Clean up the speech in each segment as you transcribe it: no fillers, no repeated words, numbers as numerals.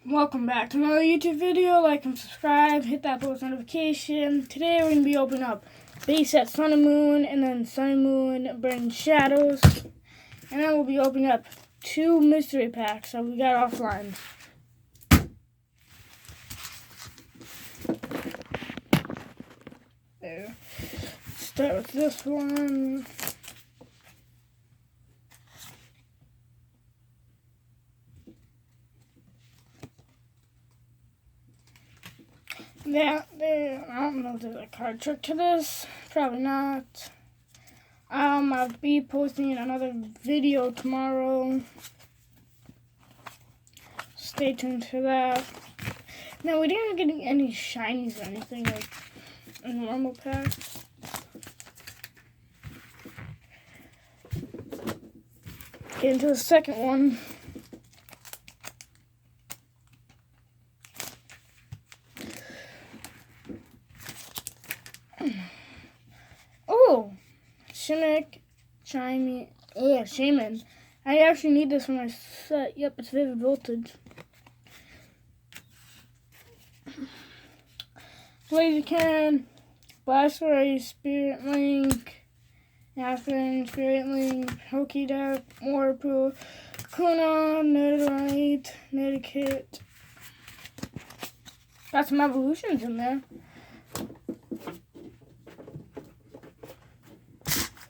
Welcome back to another YouTube video. Like and subscribe, hit that post notification. Today we're going to be opening up base set Sun and Moon, and then Sun and Moon Burn Shadows. And then we'll be opening up 2 mystery packs that we got offline. There. Start with this one. I don't know if there's a card trick to this. Probably not. I'll be posting another video tomorrow. Stay tuned for that. Now, we didn't get any shinies or anything like a normal pack. Get into the second one. Oh, Shaman. I actually need this for my set. Yep, it's Vivid Voltage. Blaziken, Blastoise, Spirit Link, Aspen, Spirit Link, Pokédex, Morphle, Kuna, Nidorite, Nidikit. Got some evolutions in there.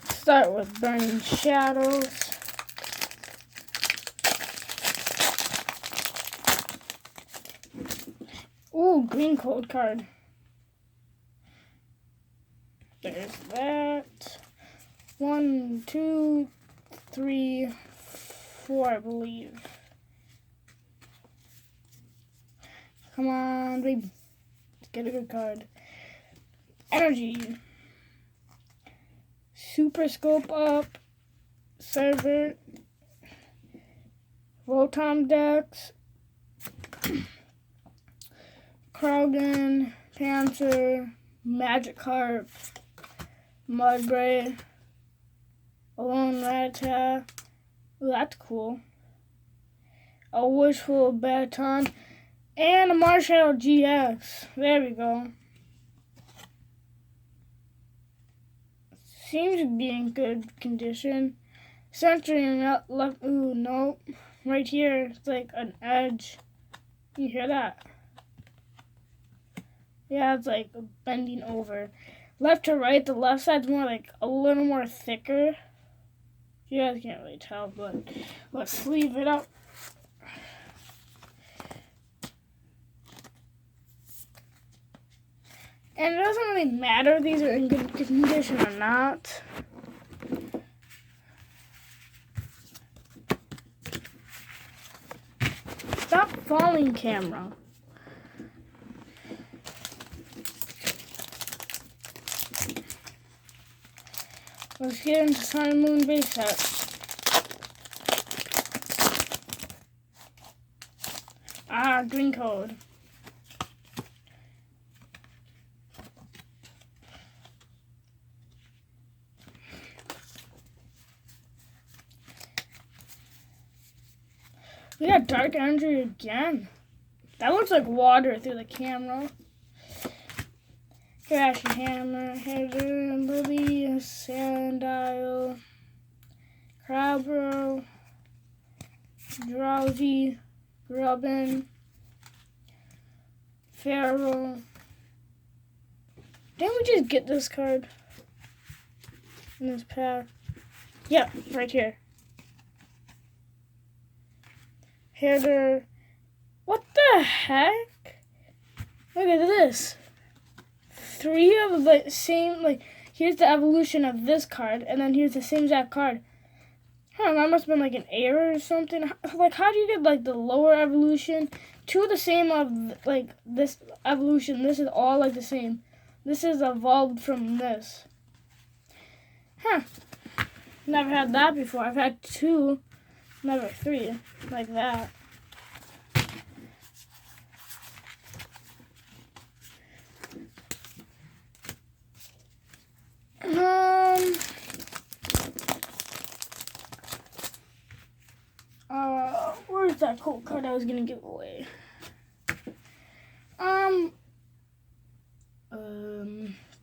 Start with Burning Shadows. Ooh, green code card. There's that. 1, 2, 3, 4, I believe. Come on, baby. Let's get a good card. Energy. Super Scope Up, Server, Rotom Dex, Krogan, Panther, Magikarp, Mudbray, Alone Rattata. Ooh, that's cool. A Wishful Baton, and a Marshadow GX. There we go. Seems to be in good condition. Sentry and left. Ooh, nope. Right here, it's like an edge. You hear that? Yeah, it's like bending over. Left to right, the left side's more like a little more thicker. You guys can't really tell, but let's sleeve it up. And it doesn't really matter if these are in good condition or not. Stop falling, camera. Let's get into Sun and Moon base set. Green code. We got Dark Energy again. That looks like water through the camera. Crash Hammer, Heather, Lily, Sandile, Crabro, Drowsy, Grubbin, Pharaoh. Didn't we just get this card in this pack? Yep, right here. Heather. What the heck? Look at this. 3 of the same, here's the evolution of this card, and then here's the same exact card. That must have been like an error or something. Like, how do you get the lower evolution? 2 of the same of this evolution. This is all like the same. This is evolved from this. Never had that before. I've had 2, never 3 like that. Where's that cool card I was gonna give away?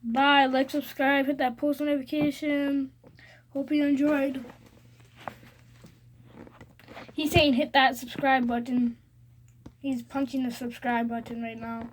Bye. Like, subscribe, hit that post notification. Hope you enjoyed. He's saying hit that subscribe button. He's punching the subscribe button right now.